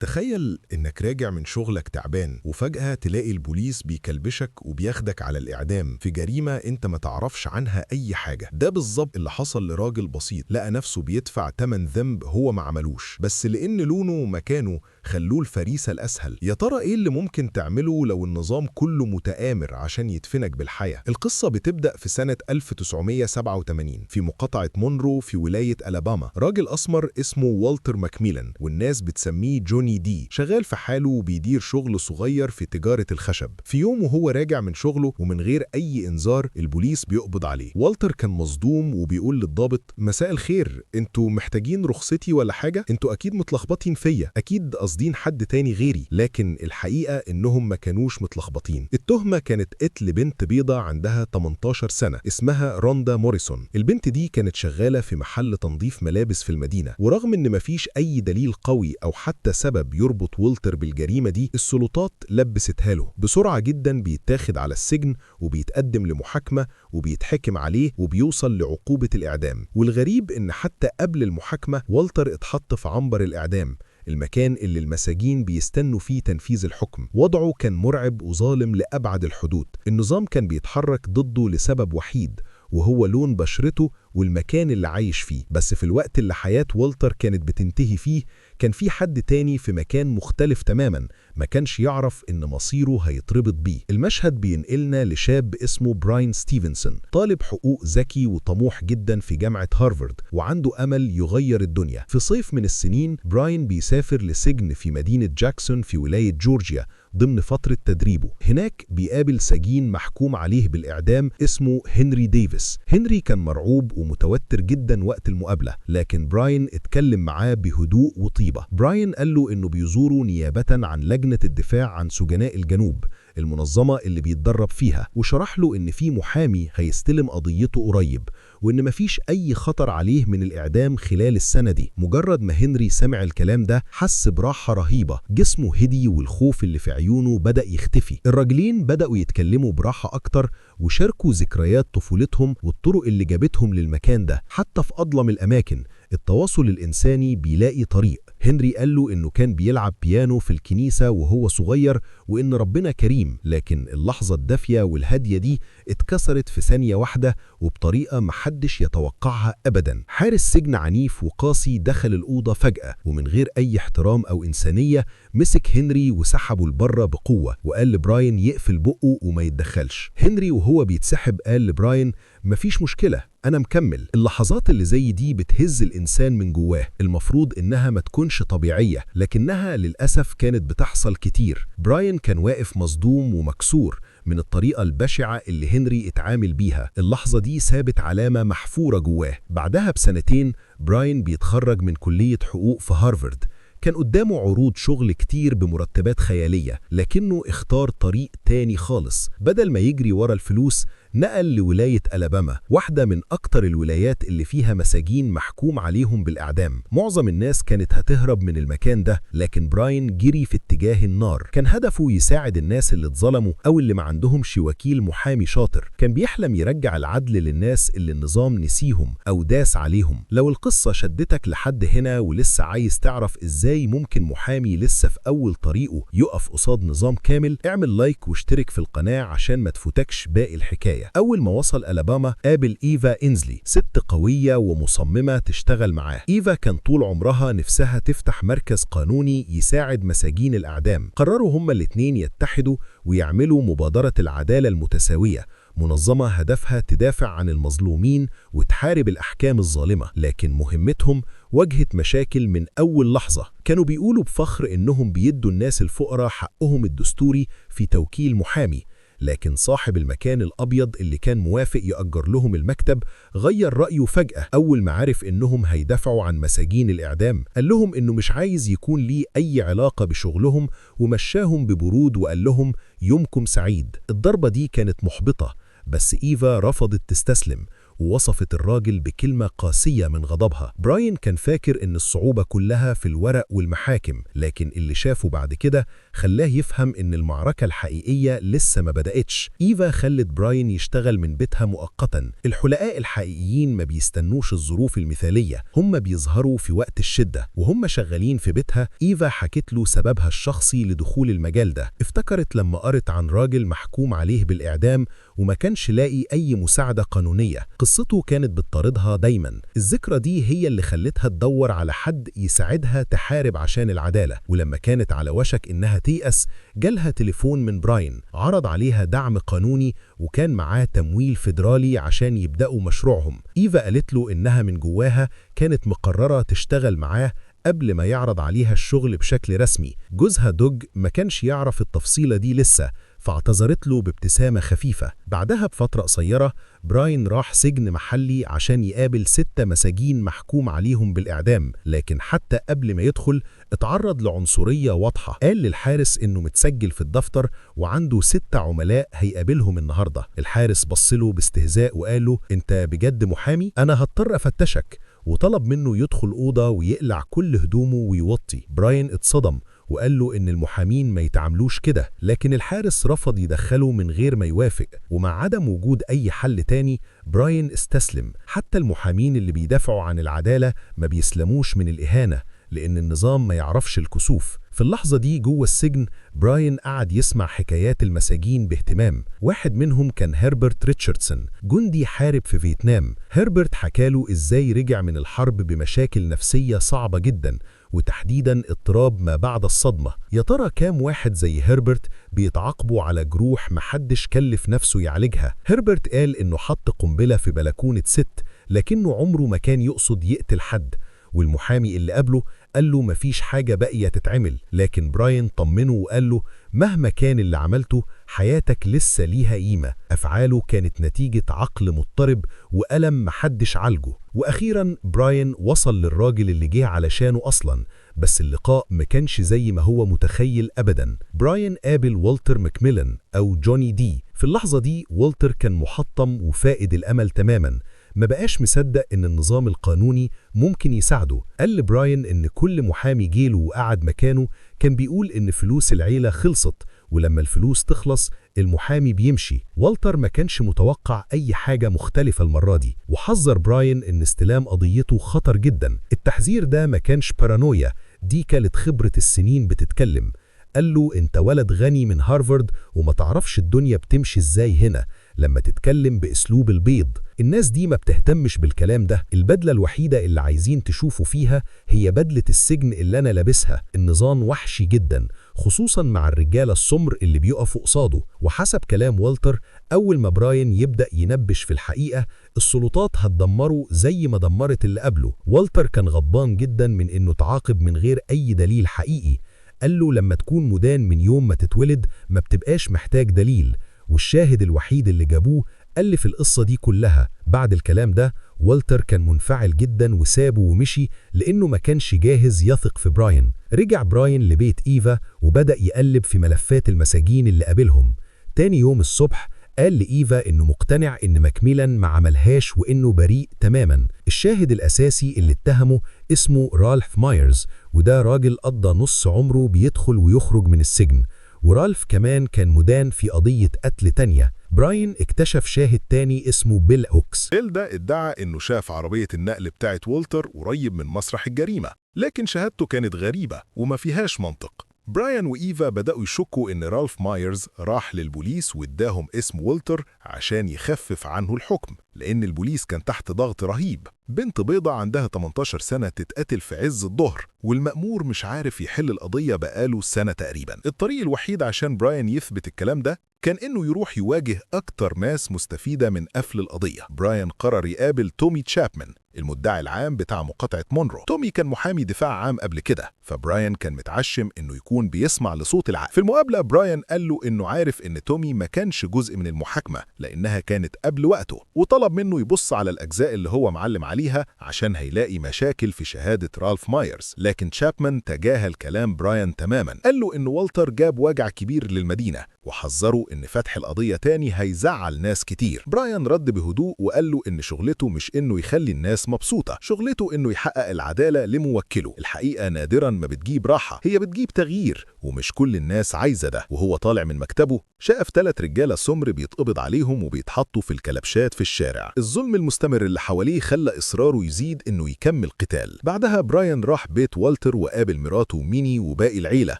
تخيل إنك راجع من شغلك تعبان وفجأة تلاقي البوليس بيكلبشك وبياخدك على الإعدام في جريمة أنت ما تعرفش عنها أي حاجة. ده بالظبط اللي حصل لراجل بسيط لقى نفسه بيدفع تمن ذنب هو ما عملوش، بس لأن لونه ومكانه خلوه الفريسة الأسهل. يا ترى إيه اللي ممكن تعمله لو النظام كله متآمر عشان يدفنك بالحياة؟ القصة بتبدأ في سنة 1987 في مقاطعة مونرو في ولاية ألاباما. راجل أسمر اسمه والتر ماكميلان والناس بتسميه جوني دي، شغال في حاله وبيدير شغل صغير في تجارة الخشب. في يوم وهو راجع من شغله ومن غير أي إنذار البوليس بيقبض عليه. والتر كان مصدوم وبيقول للضابط: مساء الخير، انتوا محتاجين رخصتي ولا حاجة؟ انتوا أكيد متلخبطين فيا، أكيد قاصدين حد تاني غيري. لكن الحقيقة إنهم ما كانوش متلخبطين. التهمة كانت قتل بنت بيضة عندها 18 سنة اسمها روندا موريسون. البنت دي كانت شغالة في محل تنظيف ملابس في المدينة، ورغم إن مفيش أي دليل قوي أو حتى سبب يربط والتر بالجريمة دي، السلطات لبستها له. بسرعة جدا بيتاخد على السجن وبيتقدم لمحاكمة وبيتحكم عليه وبيوصل لعقوبة الإعدام. والغريب إن حتى قبل المحاكمة والتر اتحط في عنبر الإعدام، المكان اللي المساجين بيستنوا فيه تنفيذ الحكم. وضعه كان مرعب وظالم لأبعد الحدود. النظام كان بيتحرك ضده لسبب وحيد، وهو لون بشرته والمكان اللي عايش فيه. بس في الوقت اللي حياة والتر كانت بتنتهي فيه، كان في حد تاني في مكان مختلف تماما ما كانش يعرف إن مصيره هيتربط بيه. المشهد بينقلنا لشاب اسمه براين ستيفنسون، طالب حقوق ذكي وطموح جدا في جامعة هارفارد وعنده أمل يغير الدنيا. في صيف من السنين براين بيسافر لسجن في مدينة جاكسون في ولاية جورجيا ضمن فترة تدريبه. هناك بيقابل سجين محكوم عليه بالإعدام اسمه هنري ديفيس. هنري كان مرعوب ومتوتر جدا وقت المقابلة، لكن براين اتكلم معاه بهدوء وطيبة. براين قال له إنه بيزوره نيابة عن لجنة الدفاع عن سجناء الجنوب، المنظمة اللي بيتدرب فيها، وشرح له إن في محامي هيستلم قضيته قريب وإن مفيش أي خطر عليه من الإعدام خلال السنة دي. مجرد ما هنري سمع الكلام ده حس براحة رهيبة، جسمه هدي والخوف اللي في عيونه بدأ يختفي. الراجلين بدأوا يتكلموا براحة أكتر وشاركوا ذكريات طفولتهم والطرق اللي جابتهم للمكان ده. حتى في أظلم الأماكن التواصل الإنساني بيلاقي طريق. هنري قال له إنه كان بيلعب بيانو في الكنيسة وهو صغير وإن ربنا كريم، لكن اللحظة الدافية والهادية دي اتكسرت في ثانية واحدة وبطريقة محدش يتوقعها أبدا. حارس سجن عنيف وقاسي دخل الأوضة فجأة ومن غير أي احترام أو إنسانية مسك هنري وسحبه لبره بقوة وقال لبراين يقفل بقه وما يتدخلش. هنري وهو بيتسحب قال لبراين: مفيش مشكلة، أنا مكمل. اللحظات اللي زي دي بتهز الإنسان من جواه، المفروض إنها ما تكونش طبيعية، لكنها للأسف كانت بتحصل كتير. براين كان واقف مصدوم ومكسور من الطريقة البشعة اللي هنري اتعامل بيها. اللحظة دي سابت علامة محفورة جواه. بعدها بسنتين براين بيتخرج من كلية حقوق في هارفارد. كان قدامه عروض شغل كتير بمرتبات خيالية، لكنه اختار طريق تاني خالص. بدل ما يجري ورا الفلوس نقل لولاية ألاباما، واحدة من أكتر الولايات اللي فيها مساجين محكوم عليهم بالإعدام. معظم الناس كانت هتهرب من المكان ده، لكن براين جري في اتجاه النار. كان هدفه يساعد الناس اللي اتظلموا أو اللي ما عندهمش وكيل محامي شاطر. كان بيحلم يرجع العدل للناس اللي النظام نسيهم أو داس عليهم. لو القصة شدتك لحد هنا ولسه عايز تعرف إزاي ممكن محامي لسه في أول طريقه يقف قصاد نظام كامل، اعمل لايك واشترك في القناة عشان ما تفوتكش باقي الحكاية. أول ما وصل ألاباما قابل إيفا إنزلي، ست قوية ومصممة تشتغل معاه. إيفا كان طول عمرها نفسها تفتح مركز قانوني يساعد مساجين الإعدام. قرروا هما الاتنين يتحدوا ويعملوا مبادرة العدالة المتساوية، منظمة هدفها تدافع عن المظلومين وتحارب الأحكام الظالمة. لكن مهمتهم واجهت مشاكل من أول لحظة. كانوا بيقولوا بفخر إنهم بيدوا الناس الفقراء حقهم الدستوري في توكيل محامي، لكن صاحب المكان الأبيض اللي كان موافق يأجر لهم المكتب غير رأيه فجأة. أول ما عرف إنهم هيدافعوا عن مساجين الإعدام قال لهم إنه مش عايز يكون ليه أي علاقة بشغلهم ومشاهم ببرود وقال لهم يومكم سعيد. الضربة دي كانت محبطة، بس إيفا رفضت تستسلم ووصفت الراجل بكلمة قاسية من غضبها. براين كان فاكر إن الصعوبة كلها في الورق والمحاكم، لكن اللي شافه بعد كده خلاه يفهم إن المعركة الحقيقية لسه ما بدأتش. إيفا خلت براين يشتغل من بيتها مؤقتا. الحلقاء الحقيقيين ما بيستنوش الظروف المثالية، هم بيظهروا في وقت الشدة. وهم شغالين في بيتها، إيفا حكت له سببها الشخصي لدخول المجال ده. افتكرت لما قرت عن راجل محكوم عليه بالإعدام وما كانش لاقي أي مساعدة قانونية. قصته كانت بتطاردها دايما. الذكرى دي هي اللي خلتها تدور على حد يساعدها تحارب عشان العدالة. ولما كانت على وشك إنها تيأس، جالها تليفون من براين عرض عليها دعم قانوني وكان معاه تمويل فيدرالي عشان يبدأوا مشروعهم. إيفا قالت له إنها من جواها كانت مقررة تشتغل معاه قبل ما يعرض عليها الشغل بشكل رسمي. جوزها دوج ما كانش يعرف التفصيلة دي لسه، فاعتذرت له بابتسامة خفيفة. بعدها بفترة قصيرة براين راح سجن محلي عشان يقابل 6 مساجين محكوم عليهم بالإعدام، لكن حتى قبل ما يدخل اتعرض لعنصرية واضحة. قال للحارس إنه متسجل في الدفتر وعنده 6 عملاء هيقابلهم النهاردة. الحارس بصله باستهزاء وقال له: أنت بجد محامي؟ أنا هضطر أفتشك. وطلب منه يدخل أوضة ويقلع كل هدومه ويوطي. براين اتصدم وقال له إن المحامين ما يتعاملوش كده، لكن الحارس رفض يدخله من غير ما يوافق. ومع عدم وجود أي حل تاني براين استسلم. حتى المحامين اللي بيدافعوا عن العدالة ما بيسلموش من الإهانة، لأن النظام ما يعرفش الكسوف. في اللحظة دي جوه السجن براين قعد يسمع حكايات المساجين باهتمام. واحد منهم كان هربرت ريتشاردسون، جندي حارب في فيتنام. هربرت حكاله إزاي رجع من الحرب بمشاكل نفسية صعبة جدا، وتحديدا اضطراب ما بعد الصدمة. يا ترى كام واحد زي هربرت بيتعاقبوا على جروح محدش كلف نفسه يعالجها؟ هربرت قال إنه حط قنبلة في بلكونة ست، لكنه عمره ما كان يقصد يقتل حد. والمحامي اللي قبله قال له مفيش حاجة باقية تتعمل، لكن براين طمنه وقال له مهما كان اللي عملته حياتك لسه ليها قيمة. أفعاله كانت نتيجة عقل مضطرب وألم محدش عالجه. وأخيرا براين وصل للراجل اللي جه علشانه أصلا، بس اللقاء ما كانش زي ما هو متخيل أبدا. براين قابل والتر ماكميلان أو جوني دي. في اللحظة دي والتر كان محطم وفائد الأمل تماما، ما بقاش مصدق إن النظام القانوني ممكن يساعده. قال لبراين إن كل محامي جيله وقعد مكانه كان بيقول إن فلوس العيلة خلصت، ولما الفلوس تخلص المحامي بيمشي. والتر ما كانش متوقع أي حاجة مختلفة المرة دي، وحذر براين إن استلام قضيته خطر جدا. التحذير ده ما كانش بارانويا، دي كانت خبرة السنين بتتكلم. قال له انت ولد غني من هارفارد وما تعرفش الدنيا بتمشي ازاي هنا لما تتكلم باسلوب البيض. الناس دي ما بتهتمش بالكلام ده. البدلة الوحيدة اللي عايزين تشوفوا فيها هي بدلة السجن اللي انا لابسها. النظام وحشي جدا، خصوصا مع الرجالة السمر اللي بيقفوا قصاده. وحسب كلام والتر، اول ما براين يبدأ ينبش في الحقيقة السلطات هتدمره زي ما دمرت اللي قبله. والتر كان غضبان جدا من انه تعاقب من غير اي دليل حقيقي. قال له لما تكون مدان من يوم ما تتولد ما بتبقاش محتاج دليل، والشاهد الوحيد اللي جابوه ألف القصة دي كلها. بعد الكلام ده والتر كان منفعل جدا وسابه ومشي لأنه ما كانش جاهز يثق في براين. رجع براين لبيت إيفا وبدأ يقلب في ملفات المساجين اللي قابلهم. تاني يوم الصبح قال لإيفا إنه مقتنع إن ماكميلان ما عملهاش وإنه بريء تماما. الشاهد الأساسي اللي اتهمه اسمه رالف مايرز، وده راجل قضى نص عمره بيدخل ويخرج من السجن. ورالف كمان كان مدان في قضية قتل تانية. براين اكتشف شاهد تاني اسمه بيل هوكس. بيل ده ادعى إنه شاف عربية النقل بتاعت والتر قريب من مسرح الجريمة، لكن شهادته كانت غريبة وما فيهاش منطق. براين وإيفا بدأوا يشكوا إن رالف مايرز راح للبوليس واداهم اسم والتر عشان يخفف عنه الحكم، لأن البوليس كان تحت ضغط رهيب. بنت بيضة عندها 18 سنة تتقتل في عز الظهر، والمأمور مش عارف يحل القضية بقاله سنة تقريبا. الطريق الوحيد عشان براين يثبت الكلام ده كان إنه يروح يواجه أكتر ناس مستفيدة من قفل القضية. براين قرر يقابل تومي تشابمان، المدعي العام بتاع مقاطعة مونرو. تومي كان محامي دفاع عام قبل كده، فبراين كان متعشم إنه يكون بيسمع لصوت العقل. في المقابلة براين قال له إنه عارف إن تومي ما كانش جزء من المحاكمة لأنها كانت قبل وقته، وطلب منه يبص على الأجزاء اللي هو معلم عليها عشان هيلاقي مشاكل في شهادة رالف مايرز. لكن تشابمان تجاهل كلام براين تماما. قال له إن والتر جاب وجع كبير للمدينة وحذروا إن فتح القضية تاني هيزعل ناس كتير. براين رد بهدوء وقال له إن شغلته مش إنه يخلي الناس مبسوطة، شغلته إنه يحقق العدالة لموكله. الحقيقة نادرا ما بتجيب راحة، هي بتجيب تغيير، ومش كل الناس عايزة ده. وهو طالع من مكتبه شاف 3 رجالة سمر بيتقبض عليهم وبيتحطوا في الكلبشات في الشارع. الظلم المستمر اللي حواليه خلى إصراره يزيد إنه يكمل قتال. بعدها براين راح بيت والتر وقابل مراته ميني وباقي العيلة،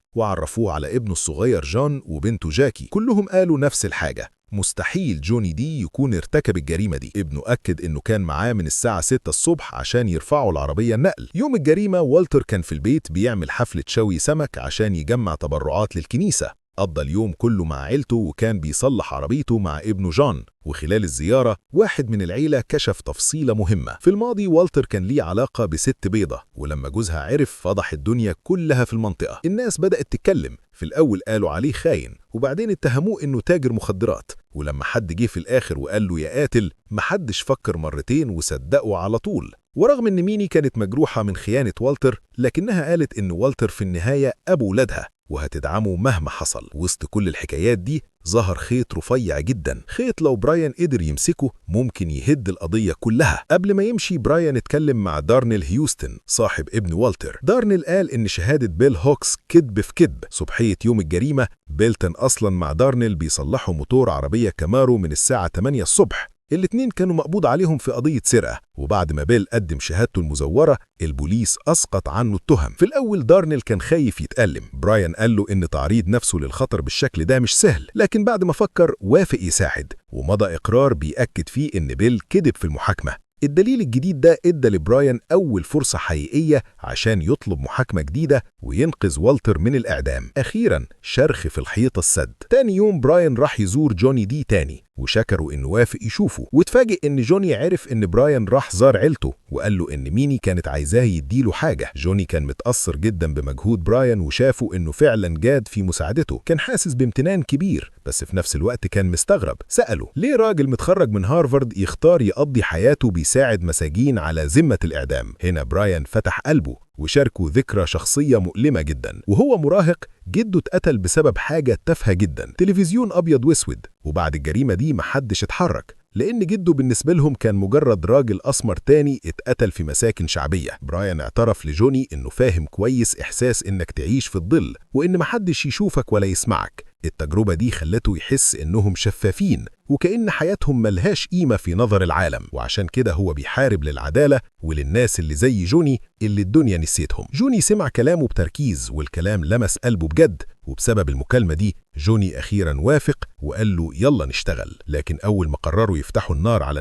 وعرفوه على ابنه الصغير جون وبنته جاكي. كلهم قالوا نفس الحاجة: مستحيل جوني دي يكون ارتكب الجريمة دي. ابنه أكد إنه كان معاه من الساعة 6 الصبح عشان يرفعوا العربية النقل. يوم الجريمة والتر كان في البيت بيعمل حفلة شوي سمك عشان يجمع تبرعات للكنيسة. قضى اليوم كله مع عيلته وكان بيصلح عربيته مع ابنه جون. وخلال الزيارة واحد من العيلة كشف تفصيلة مهمة. في الماضي والتر كان ليه علاقة بست بيضة، ولما جوزها عرف فضح الدنيا كلها في المنطقة. الناس بدأت تتكلم، في الأول قالوا عليه خاين، وبعدين اتهموه إنه تاجر مخدرات. ولما حد جه في الآخر وقال له يا قاتل، محدش فكر مرتين وصدقوا على طول. ورغم إن ميني كانت مجروحة من خيانة والتر، لكنها قالت إن والتر في النهاية أبو ولادها وهتدعمه مهما حصل. وسط كل الحكايات دي ظهر خيط رفيع جدا، خيط لو براين قدر يمسكه ممكن يهد القضية كلها. قبل ما يمشي براين اتكلم مع دارنيل هيوستن صاحب ابن والتر. دارنيل قال إن شهادة بيل هوكس كذب في كذب. صبحية يوم الجريمة بيل كان أصلا مع دارنيل بيصلحوا موتور عربية كامارو من الساعة 8 الصبح. الاتنين كانوا مقبوض عليهم في قضية سرقة، وبعد ما بيل قدم شهادته المزورة البوليس أسقط عنه التهم. في الأول دارنيل كان خايف يتألم. براين قال له إن تعريض نفسه للخطر بالشكل ده مش سهل، لكن بعد ما فكر وافق يساعد، ومضى إقرار بيأكد فيه إن بيل كذب في المحاكمة. الدليل الجديد ده ادى لبراين أول فرصة حقيقية عشان يطلب محاكمة جديدة وينقذ والتر من الإعدام. أخيراً شرخ في الحيطة السد. تاني يوم براين راح يزور جوني دي تاني، وشكروا إنه وافق يشوفه. واتفاجئ إن جوني عرف إن براين راح زار عيلته، وقال له إن ميني كانت عايزاه يديله حاجة. جوني كان متأثر جدا بمجهود براين وشافه إنه فعلا جاد في مساعدته. كان حاسس بامتنان كبير، بس في نفس الوقت كان مستغرب. سأله ليه راجل متخرج من هارفارد يختار يقضي حياته بيساعد مساجين على ذمة الإعدام. هنا براين فتح قلبه وشاركوا ذكرى شخصية مؤلمة جدا. وهو مراهق جده اتقتل بسبب حاجة تافهة جدا، تلفزيون أبيض واسود. وبعد الجريمة دي محدش اتحرك، لأن جده بالنسبة لهم كان مجرد راجل أسمر تاني اتقتل في مساكن شعبية. براين اعترف لجوني إنه فاهم كويس إحساس إنك تعيش في الظل وإن محدش يشوفك ولا يسمعك. التجربة دي خلته يحس إنهم شفافين وكأن حياتهم ملهاش قيمة في نظر العالم، وعشان كده هو بيحارب للعدالة وللناس اللي زي جوني اللي الدنيا نسيتهم. جوني سمع كلامه بتركيز، والكلام لمس قلبه بجد، وبسبب المكالمة دي جوني أخيرا وافق وقال له يلا نشتغل. لكن أول ما قرروا يفتحوا النار على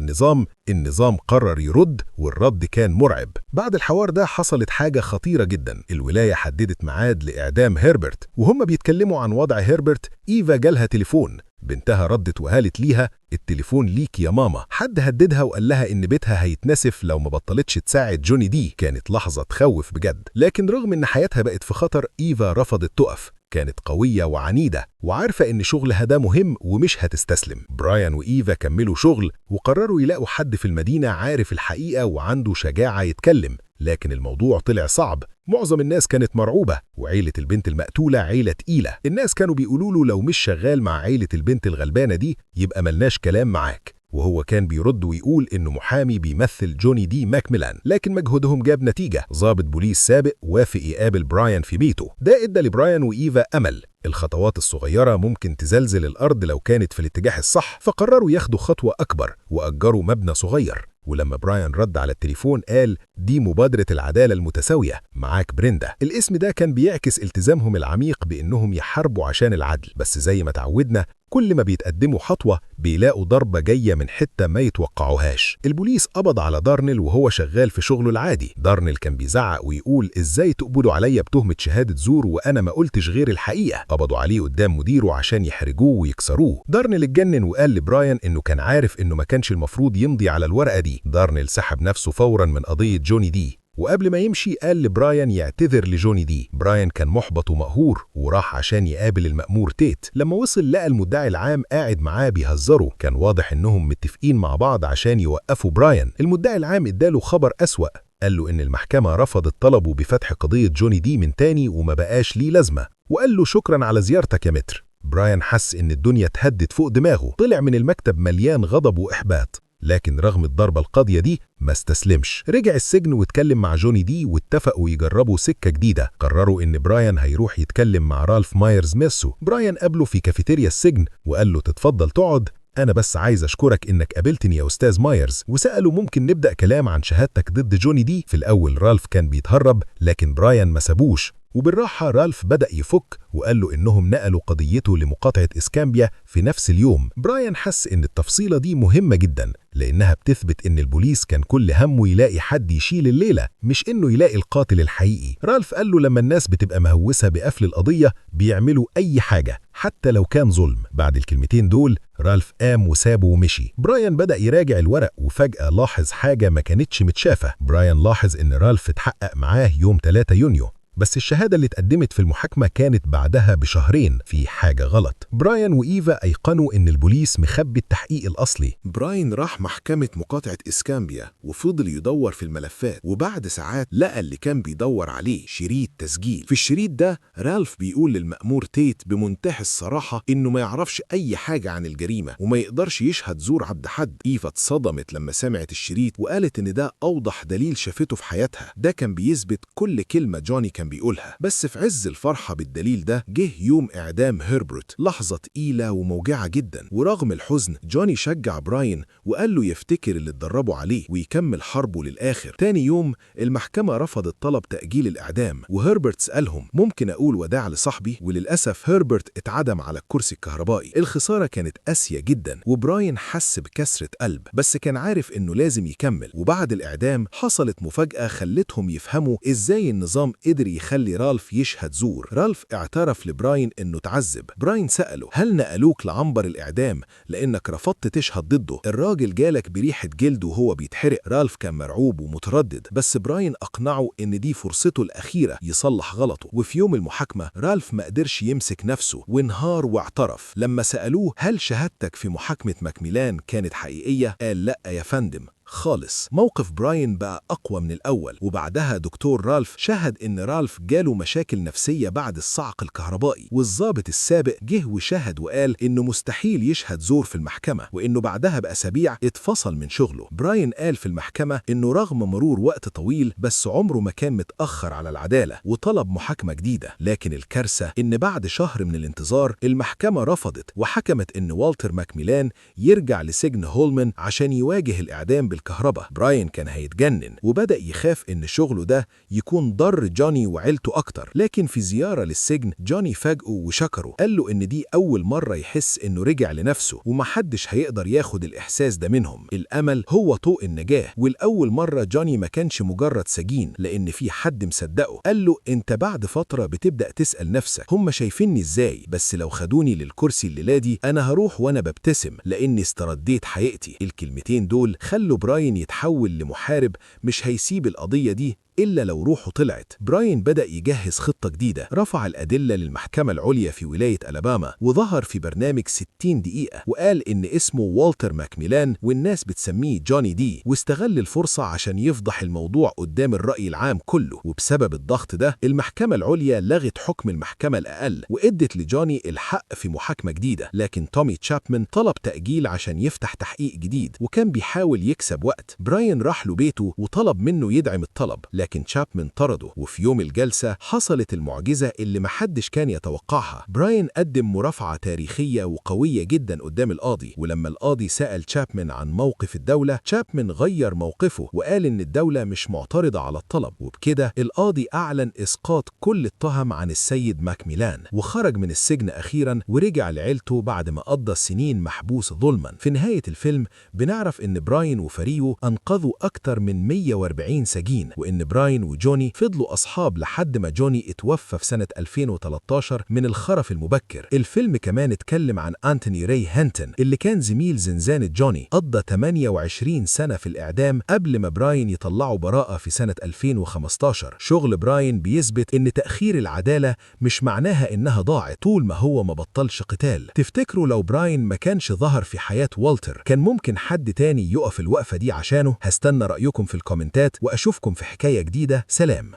النظام قرر يرد، والرد كان مرعب. بعد الحوار ده حصلت حاجة خطيرة جدا. الولاية حددت ميعاد لإعدام هيربرت، وهم بيتكلموا عن وضع هيربرت إيفا جالها تليفون. بنتها ردت وقالت ليها التليفون ليك يا ماما. حد هددها وقال لها إن بيتها هيتنسف لو ما بطلتش تساعد جوني دي. كانت لحظة تخوف بجد، لكن رغم إن حياتها بقت في خطر إيفا رفضت تقف. كانت قوية وعنيدة وعارفة إن شغلها ده مهم ومش هتستسلم. براين وإيفا كملوا شغل وقرروا يلاقوا حد في المدينة عارف الحقيقة وعنده شجاعة يتكلم. لكن الموضوع طلع صعب. معظم الناس كانت مرعوبة، وعيلة البنت المقتولة عيلة تقيلة. الناس كانوا بيقولوا له لو مش شغال مع عيلة البنت الغلبانة دي يبقى ملناش كلام معاك. وهو كان بيرد ويقول إنه محامي بيمثل جوني دي ماكميلان. لكن مجهودهم جاب نتيجة. ضابط بوليس سابق وافق يقابل براين في بيته. ده ادى لبراين وإيفا أمل. الخطوات الصغيرة ممكن تزلزل الأرض لو كانت في الاتجاه الصح، فقرروا ياخدوا خطوة أكبر وأجروا مبنى صغير. ولما براين رد على التليفون قال دي مبادرة العدالة المتساوية معاك بريندا. الاسم ده كان بيعكس التزامهم العميق بأنهم يحاربوا عشان العدل. بس زي ما تعودنا كل ما بيتقدموا خطوة بيلاقوا ضربة جاية من حتة ما يتوقعوهاش. البوليس قبض على دارنيل وهو شغال في شغله العادي. دارنيل كان بيزعق ويقول ازاي تقبضوا عليا بتهمة شهادة زور وانا ما قلتش غير الحقيقة. قبضوا عليه قدام مديره عشان يحرجوه ويكسروه. دارنيل اتجنن وقال لبراين انه كان عارف انه ما كانش المفروض يمضي على الورقة دي. دارنيل سحب نفسه فورا من قضية جوني دي، وقبل ما يمشي قال لبراين يعتذر لجوني دي. براين كان محبط ومقهور وراح عشان يقابل المأمور تيت. لما وصل لقى المدعي العام قاعد معاه بيهزروا. كان واضح انهم متفقين مع بعض عشان يوقفوا براين. المدعي العام اداله خبر أسوأ، قال له ان المحكمة رفضت طلبه بفتح قضية جوني دي من تاني وما بقاش ليه لازمة، وقال له شكرا على زيارتك يا متر. براين حس إن الدنيا اتهدت فوق دماغه، طلع من المكتب مليان غضب وإحباط. لكن رغم الضربة القاضية دي ما استسلمش، رجع السجن واتكلم مع جوني دي واتفقوا يجربوا سكة جديدة. قرروا إن براين هيروح يتكلم مع رالف مايرز ميسو. براين قابله في كافيتيريا السجن وقال له تتفضل تقعد، أنا بس عايز أشكرك إنك قابلتني يا أستاذ مايرز. وسأله ممكن نبدأ كلام عن شهادتك ضد جوني دي. في الأول رالف كان بيتهرب، لكن براين ما سابوش، وبالراحة رالف بدأ يفك وقال له إنهم نقلوا قضيته لمقاطعة إسكامبيا في نفس اليوم. براين حس إن التفصيلة دي مهمة جدا، لأنها بتثبت إن البوليس كان كل همه يلاقي حد يشيل الليلة، مش إنه يلاقي القاتل الحقيقي. رالف قال له لما الناس بتبقى مهوسة بقفل القضية بيعملوا أي حاجة حتى لو كان ظلم. بعد الكلمتين دول رالف قام وسابه ومشي. براين بدأ يراجع الورق وفجأة لاحظ حاجة ما كانتش متشافة. براين لاحظ إن رالف اتحقق معاه يوم 3 يونيو، بس الشهادة اللي اتقدمت في المحاكمة كانت بعدها بشهرين. في حاجة غلط. براين وإيفا أيقنوا إن البوليس مخبي التحقيق الأصلي. براين راح محكمة مقاطعة إسكامبيا وفضل يدور في الملفات، وبعد ساعات لقى اللي كان بيدور عليه، شريط تسجيل. في الشريط ده رالف بيقول للمأمور تيت بمنتهى الصراحة إنه ما يعرفش أي حاجة عن الجريمة وما يقدرش يشهد زور عبد حد. إيفا اتصدمت لما سمعت الشريط وقالت إن ده أوضح دليل شافته في حياتها. ده كان بيثبت كل كلمة جوني كان بيقولها. بس في عز الفرحة بالدليل ده جه يوم إعدام هربرت، لحظة تقيلة وموجعة جدا. ورغم الحزن جوني شجع براين وقال له يفتكر اللي اتدربوا عليه ويكمل حربه للآخر. تاني يوم المحكمة رفضت طلب تأجيل الإعدام، وهربرت سألهم ممكن أقول وداع لصاحبي؟ وللأسف هربرت اتعدم على الكرسي الكهربائي. الخسارة كانت قاسية جدا وبراين حس بكسرة قلب، بس كان عارف إنه لازم يكمل. وبعد الإعدام حصلت مفاجأة خلتهم يفهموا إزاي النظام قدر يخلي رالف يشهد زور. رالف اعترف لبراين إنه تعذب. براين سأله هل نقلوك لعنبر الإعدام لأنك رفضت تشهد ضده؟ الراجل جالك بريحة جلد وهو بيتحرق. رالف كان مرعوب ومتردد، بس براين أقنعه إن دي فرصته الأخيرة يصلح غلطه. وفي يوم المحاكمة رالف ما قدرش يمسك نفسه وانهار واعترف. لما سألوه هل شهادتك في محاكمة ماكميلان كانت حقيقية؟ قال لأ يا فندم خالص. موقف براين بقى أقوى من الأول، وبعدها دكتور رالف شهد إن رالف جاله مشاكل نفسية بعد الصعق الكهربائي. والضابط السابق جه وشهد وقال إنه مستحيل يشهد زور في المحكمة، وإنه بعدها بأسابيع اتفصل من شغله. براين قال في المحكمة إنه رغم مرور وقت طويل بس عمره ما كان متأخر على العدالة، وطلب محاكمة جديدة. لكن الكارثة إن بعد شهر من الانتظار المحكمة رفضت وحكمت إن والتر ماكميلان يرجع لسجن هولمان عشان يواجه الإعدام الكهرباء. براين كان هيتجنن وبدأ يخاف إن شغله ده يكون ضر جوني وعيلته أكتر. لكن في زيارة للسجن جوني فاجئه وشكره، قال له إن دي أول مرة يحس إنه رجع لنفسه ومحدش هيقدر ياخد الإحساس ده منهم. الأمل هو طوق النجاة. والأول مرة جوني ما كانش مجرد سجين، لأن في حد مصدقه. قال له أنت بعد فترة بتبدأ تسأل نفسك هم شايفيني إزاي؟ بس لو خدوني للكرسي الليلة دي أنا هروح وأنا ببتسم لأني استرديت حقيقتي. الكلمتين دول خلوا براين يتحول لمحارب مش هيسيب القضية دي إلا لو روحه طلعت. براين بدأ يجهز خطة جديدة، رفع الأدلة للمحكمة العليا في ولاية ألاباما وظهر في برنامج 60 دقيقة وقال إن اسمه والتر ماكميلان والناس بتسميه جوني دي، واستغل الفرصة عشان يفضح الموضوع قدام الرأي العام كله. وبسبب الضغط ده المحكمة العليا لغت حكم المحكمة الأقل وإدت لجوني الحق في محاكمة جديدة. لكن تومي تشابمان طلب تأجيل عشان يفتح تحقيق جديد وكان بيحاول يكسب وقت. براين راح له بيته وطلب منه يدعم الطلب، لكن تشابمان طرده. وفي يوم الجلسة حصلت المعجزة اللي محدش كان يتوقعها. براين قدم مرافعة تاريخية وقوية جدا قدام القاضي، ولما القاضي سأل تشابمان عن موقف الدولة تشابمان غير موقفه وقال إن الدولة مش معترضة على الطلب. وبكده القاضي أعلن إسقاط كل التهم عن السيد ماكميلان وخرج من السجن أخيرا ورجع لعيلته بعد ما قضى سنين محبوس ظلما. في نهاية الفيلم بنعرف إن براين وفريقه أنقذوا أكتر من 140 سجين، وإن براين وجوني فضلوا أصحاب لحد ما جوني اتوفى في سنة 2013 من الخرف المبكر. الفيلم كمان اتكلم عن أنتوني راي هانتون اللي كان زميل زنزانة جوني، قضى 28 سنة في الإعدام قبل ما براين يطلعه براءة في سنة 2015. شغل براين بيثبت إن تأخير العدالة مش معناها إنها ضاعت طول ما هو ما بطلش قتال. تفتكروا لو براين ما كانش ظهر في حياة والتر كان ممكن حد تاني يقف الوقفة دي عشانه؟ هستنى رأيكم في الكومنتات وأشوفكم في حكاية جديدة. سلام.